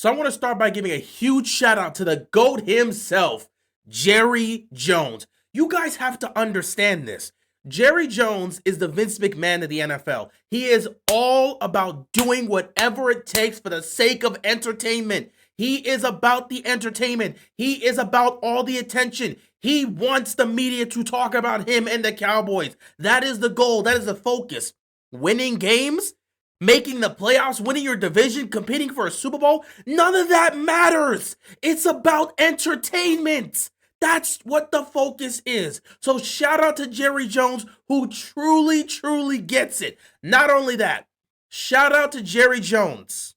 So I want to start by giving a huge shout out to the GOAT himself, Jerry Jones. You guys have to understand this. Jerry Jones is the Vince McMahon of the NFL. He is all about doing whatever it takes for the sake of entertainment. He is about the entertainment. He is about all the attention. He wants the media to talk about him and the Cowboys. That is the goal. That is the focus. Winning games, making the playoffs, winning your division, competing for a Super Bowl, none of that matters. It's about entertainment. That's what the focus is. So shout out to Jerry Jones, who truly, truly gets it. Not only that, shout out to Jerry Jones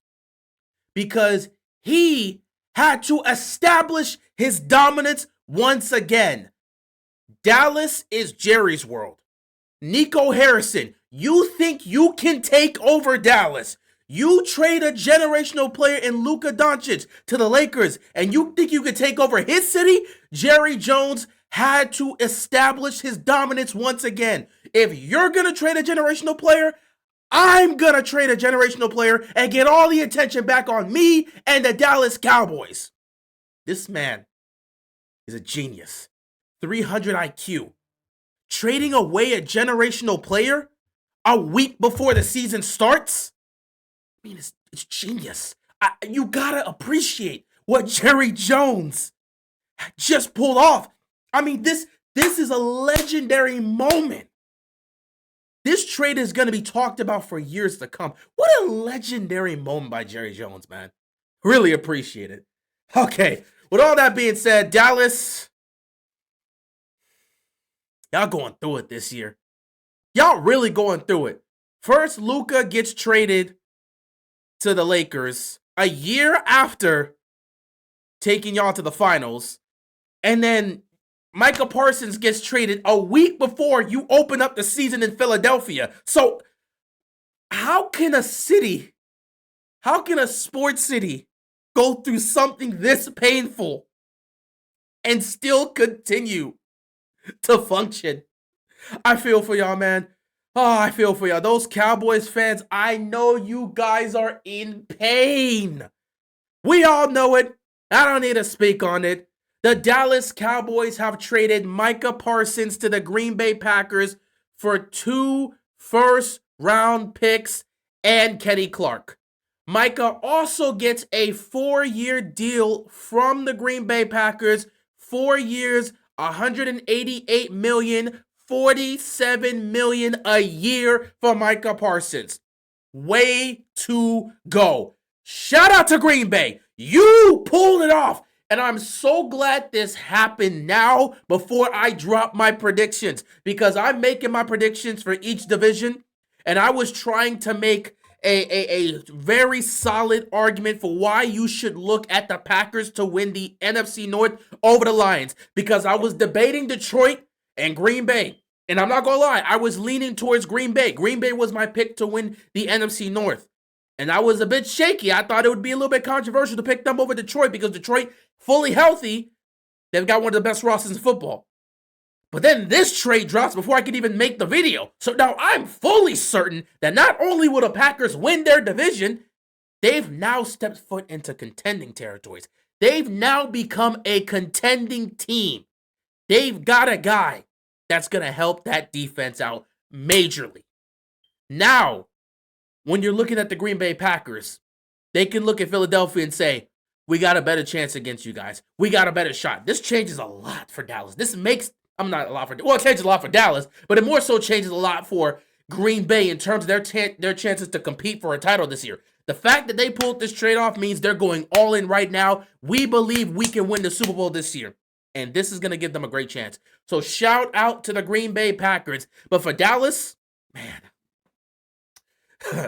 because he had to establish his dominance once again. Dallas is Jerry's world. Nico Harrison, you think you can take over Dallas? You trade a generational player in Luka Doncic to the Lakers, and you think you could take over his city? Jerry Jones had to establish his dominance once again. If you're going to trade a generational player, I'm going to trade a generational player and get all the attention back on me and the Dallas Cowboys. This man is a genius. 300 IQ. Trading away a generational player a week before the season starts? I mean, it's genius. You gotta appreciate what Jerry Jones just pulled off. I mean, this is a legendary moment. This trade is going to be talked about for years to come. What a legendary moment by Jerry Jones, man. Really appreciate it. Okay, with all that being said, Dallas, y'all going through it this year. Y'all really going through it. First, Luka gets traded to the Lakers a year after taking y'all to the finals. And then Micah Parsons gets traded a week before you open up the season in Philadelphia. So how can a sports city go through something this painful and still continue to function? I feel for y'all, man. Oh, I feel for y'all. Those Cowboys fans, I know you guys are in pain. We all know it. I don't need to speak on it. The Dallas Cowboys have traded Micah Parsons to the Green Bay Packers for 2 first-round picks and Kenny Clark. Micah also gets a 4-year deal from the Green Bay Packers. 4 years, $188 million, $47 million a year for Micah Parsons. Way to go. Shout out to Green Bay. You pulled it off. And I'm so glad this happened now before I drop my predictions, because I'm making my predictions for each division, and I was trying to make a very solid argument for why you should look at the Packers to win the NFC North over the Lions, because I was debating Detroit and Green Bay. And I'm not going to lie, I was leaning towards Green Bay. Green Bay was my pick to win the NFC North. And I was a bit shaky. I thought it would be a little bit controversial to pick them over Detroit because Detroit, fully healthy, they've got one of the best rosters in football. But then this trade drops before I could even make the video. So now I'm fully certain that not only will the Packers win their division, they've now stepped foot into contending territories. They've now become a contending team. They've got a guy that's going to help that defense out majorly. Now, when you're looking at the Green Bay Packers, they can look at Philadelphia and say, we got a better chance against you guys. We got a better shot. This changes a lot for Dallas. It changes a lot for Dallas, but it more so changes a lot for Green Bay in terms of their chances to compete for a title this year. The fact that they pulled this trade off means they're going all in right now. We believe we can win the Super Bowl this year, and this is going to give them a great chance. So shout out to the Green Bay Packers. But for Dallas, man,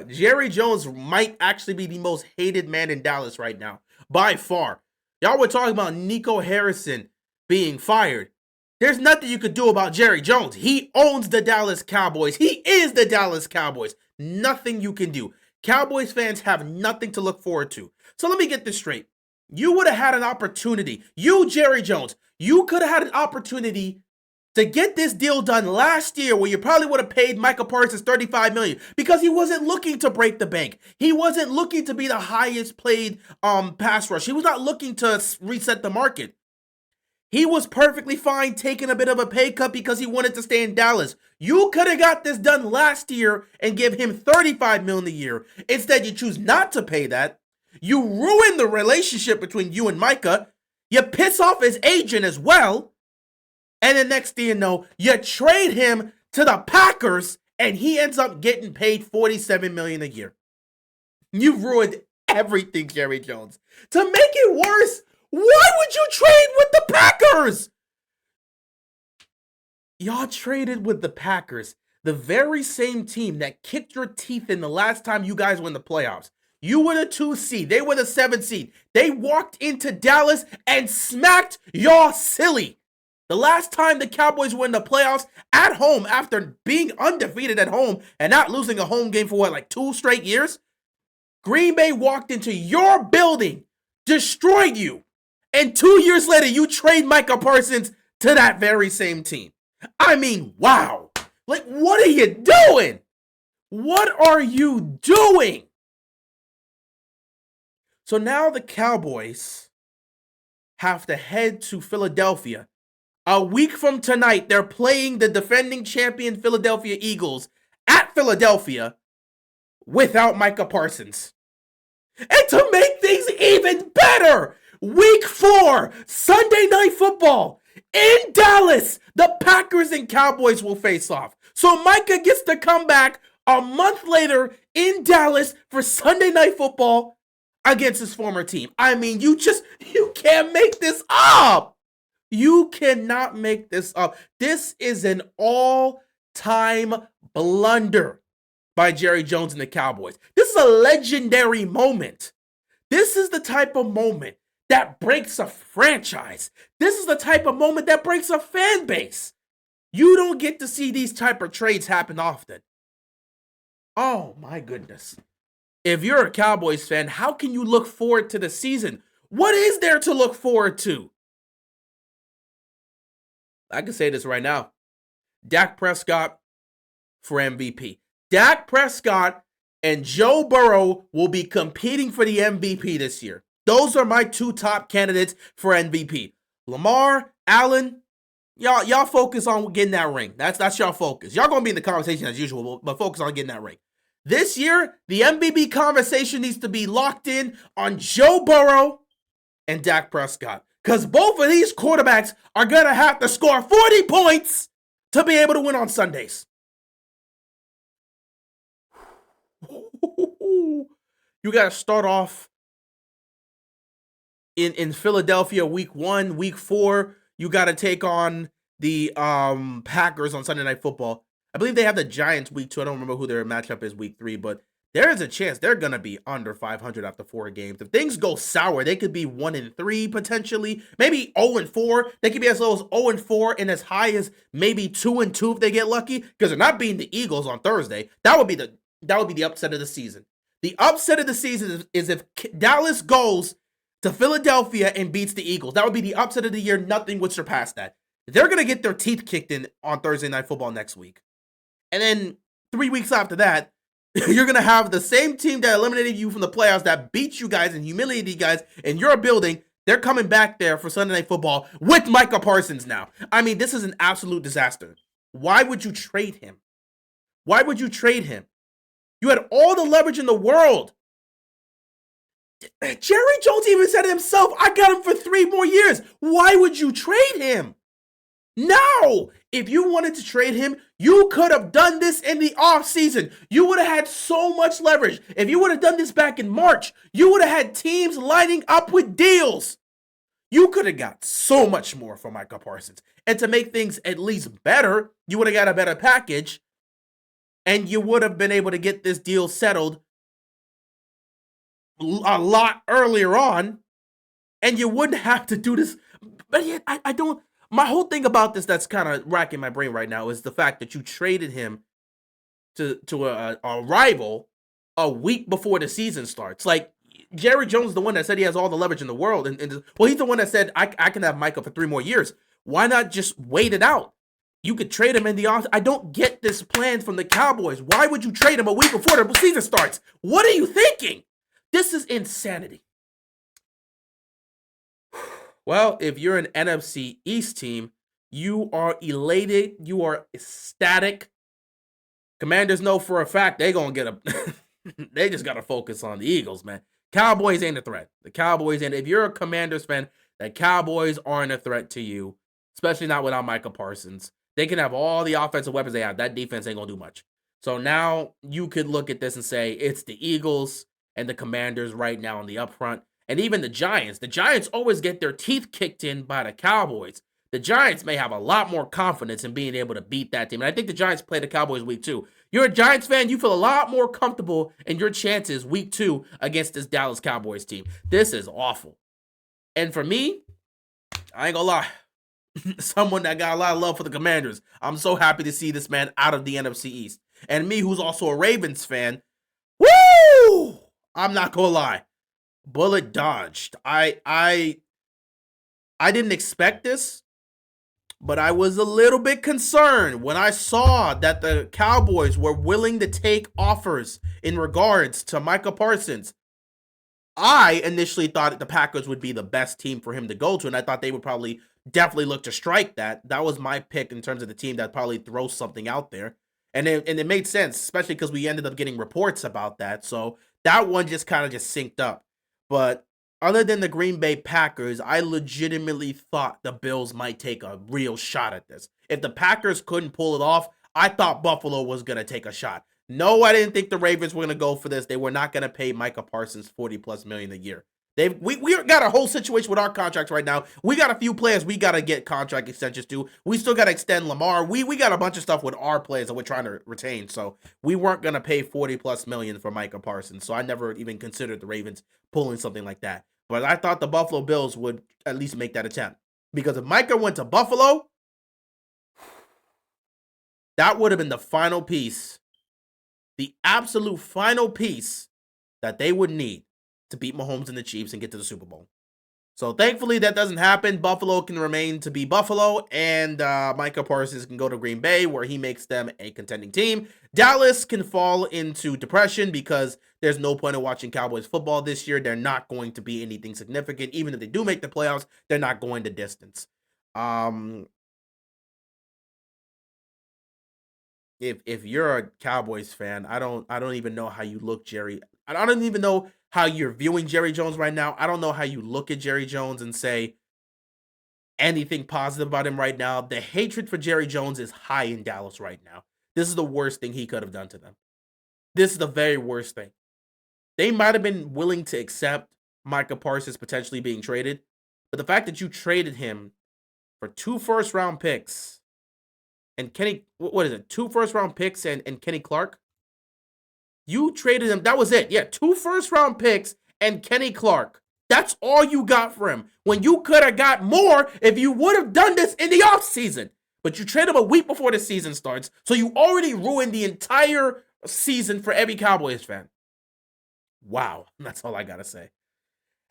Jerry Jones might actually be the most hated man in Dallas right now, by far. Y'all were talking about Nico Harrison being fired. There's nothing you could do about Jerry Jones. He owns the Dallas Cowboys. He is the Dallas Cowboys. Nothing you can do. Cowboys fans have nothing to look forward to. So let me get this straight. You would have had an opportunity. You, Jerry Jones, you could have had an opportunity to get this deal done last year where you probably would have paid Micah Parsons $35 million because he wasn't looking to break the bank. He wasn't looking to be the highest paid pass rush. He was not looking to reset the market. He was perfectly fine taking a bit of a pay cut because he wanted to stay in Dallas. You could have got this done last year and give him $35 million a year. Instead, you choose not to pay that. You ruin the relationship between you and Micah. You piss off his agent as well. And the next thing you know, you trade him to the Packers and he ends up getting paid $47 million a year. You've ruined everything, Jerry Jones. To make it worse, why would you trade with the Packers? Y'all traded with the Packers, the very same team that kicked your teeth in the last time you guys were in the playoffs. You were the 2 seed. They were the 7 seed. They walked into Dallas and smacked y'all silly. The last time the Cowboys were in the playoffs at home after being undefeated at home and not losing a home game for like 2 straight years, Green Bay walked into your building, destroyed you. And 2 years later, you trade Micah Parsons to that very same team. I mean, wow. Like, what are you doing? What are you doing? So now the Cowboys have to head to Philadelphia. A week from tonight, they're playing the defending champion Philadelphia Eagles at Philadelphia without Micah Parsons. And to make things even better, Week 4, Sunday Night Football in Dallas. The Packers and Cowboys will face off. So Micah gets to come back a month later in Dallas for Sunday Night Football against his former team. I mean, you can't make this up. You cannot make this up. This is an all-time blunder by Jerry Jones and the Cowboys. This is a legendary moment. This is the type of moment that breaks a franchise. This is the type of moment that breaks a fan base. You don't get to see these type of trades happen often. Oh my goodness. If you're a Cowboys fan, how can you look forward to the season? What is there to look forward to? I can say this right now. Dak Prescott for MVP. Dak Prescott and Joe Burrow will be competing for the MVP this year. Those are my 2 top candidates for MVP. Lamar, Allen, y'all focus on getting that ring. That's y'all focus. Y'all gonna be in the conversation as usual, but focus on getting that ring. This year, the MVP conversation needs to be locked in on Joe Burrow and Dak Prescott. Because both of these quarterbacks are going to have to score 40 points to be able to win on Sundays. You got to start off in Philadelphia week 1, week 4. You got to take on the Packers on Sunday Night Football. I believe they have the Giants week 2. I don't remember who their matchup is week 3, but there is a chance they're going to be under 500 after 4 games. If things go sour, they could be 1-3 potentially, maybe 0-4. They could be as low as 0-4 and as high as maybe 2-2 if they get lucky, because they're not beating the Eagles on Thursday. That would be the upset of the season. The upset of the season is if Dallas goes to Philadelphia and beats the Eagles. That would be the upset of the year. Nothing would surpass that. They're going to get their teeth kicked in on Thursday Night Football next week. And then 3 weeks after that, you're going to have the same team that eliminated you from the playoffs, that beat you guys and humiliated you guys in your building. They're coming back there for Sunday Night Football with Micah Parsons now. I mean, this is an absolute disaster. Why would you trade him? Why would you trade him? You had all the leverage in the world. Jerry Jones even said it himself, I got him for 3 more years. Why would you trade him? No! If you wanted to trade him, you could have done this in the offseason. You would have had so much leverage. If you would have done this back in March, you would have had teams lining up with deals. You could have got so much more for Micah Parsons. And to make things at least better, you would have got a better package. And you would have been able to get this deal settled a lot earlier on. And you wouldn't have to do this. But yet, I don't. My whole thing about this that's kind of racking my brain right now is the fact that you traded him to a rival a week before the season starts. Like, Jerry Jones is the one that said he has all the leverage in the world. And well, he's the one that said, I can have Micah for 3 more years. Why not just wait it out? You could trade him in the off. I don't get this plan from the Cowboys. Why would you trade him a week before the season starts? What are you thinking? This is insanity. Well, if you're an NFC East team, you are elated. You are ecstatic. Commanders know for a fact they're going to get a... they just got to focus on the Eagles, man. Cowboys ain't a threat. The Cowboys, and if you're a Commanders fan, the Cowboys aren't a threat to you, especially not without Micah Parsons. They can have all the offensive weapons they have. That defense ain't going to do much. So now you could look at this and say it's the Eagles and the Commanders right now on the upfront. And even the Giants. The Giants always get their teeth kicked in by the Cowboys. The Giants may have a lot more confidence in being able to beat that team. And I think the Giants play the Cowboys week 2. You're a Giants fan, you feel a lot more comfortable in your chances week 2 against this Dallas Cowboys team. This is awful. And for me, I ain't gonna lie. Someone that got a lot of love for the Commanders. I'm so happy to see this man out of the NFC East. And me, who's also a Ravens fan, woo! I'm not gonna lie. Bullet dodged. I didn't expect this, but I was a little bit concerned when I saw that the Cowboys were willing to take offers in regards to Micah Parsons. I initially thought the Packers would be the best team for him to go to, and I thought they would probably definitely look to strike that. That was my pick in terms of the team that probably throws something out there. And it made sense, especially because we ended up getting reports about that. So that one just kind of just synced up. But other than the Green Bay Packers, I legitimately thought the Bills might take a real shot at this. If the Packers couldn't pull it off, I thought Buffalo was going to take a shot. No, I didn't think the Ravens were going to go for this. They were not going to pay Micah Parsons $40+ million a year. We got a whole situation with our contracts right now. We got a few players we got to get contract extensions to. We still got to extend Lamar. We got a bunch of stuff with our players that we're trying to retain. So we weren't going to pay $40+ million for Micah Parsons. So I never even considered the Ravens pulling something like that. But I thought the Buffalo Bills would at least make that attempt. Because if Micah went to Buffalo, that would have been the final piece. The absolute final piece that they would need to beat Mahomes and the Chiefs and get to the Super Bowl. So thankfully that doesn't happen. Buffalo can remain to be Buffalo, and Micah Parsons can go to Green Bay where he makes them a contending team. Dallas can fall into depression because there's no point in watching Cowboys football this year. They're not going to be anything significant. Even if they do make the playoffs, they're not going the distance. If you're a Cowboys fan, I don't even know how you look, Jerry. I don't even know how you're viewing Jerry Jones right now. I don't know how you look at Jerry Jones and say anything positive about him right now. The hatred for Jerry Jones is high in Dallas right now. This is the worst thing he could have done to them. This is the very worst thing. They might have been willing to accept Micah Parsons potentially being traded, but the fact that you traded him for 2 first-round picks and Kenny, what is it? 2 first-round picks and Kenny Clark? You traded him. That was it. Yeah, 2 first-round picks and Kenny Clark. That's all you got for him. When you could have got more if you would have done this in the offseason. But you traded him a week before the season starts, so you already ruined the entire season for every Cowboys fan. Wow, that's all I got to say.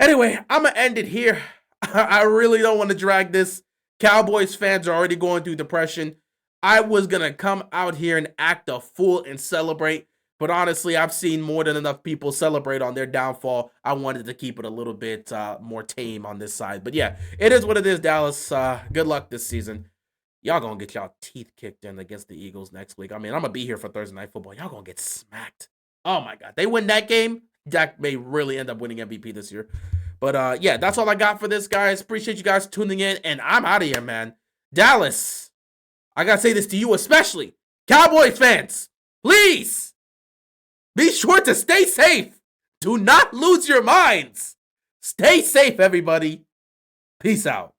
Anyway, I'm going to end it here. I really don't want to drag this. Cowboys fans are already going through depression. I was going to come out here and act a fool and celebrate. But honestly, I've seen more than enough people celebrate on their downfall. I wanted to keep it a little bit more tame on this side. But yeah, it is what it is, Dallas. Good luck this season. Y'all gonna get y'all teeth kicked in against the Eagles next week. I mean, I'm gonna be here for Thursday Night Football. Y'all gonna get smacked. Oh my God. They win that game, Dak may really end up winning MVP this year. But yeah, that's all I got for this, guys. Appreciate you guys tuning in. And I'm out of here, man. Dallas, I gotta say this to you especially. Cowboys fans, please. Be sure to stay safe. Do not lose your minds. Stay safe, everybody. Peace out.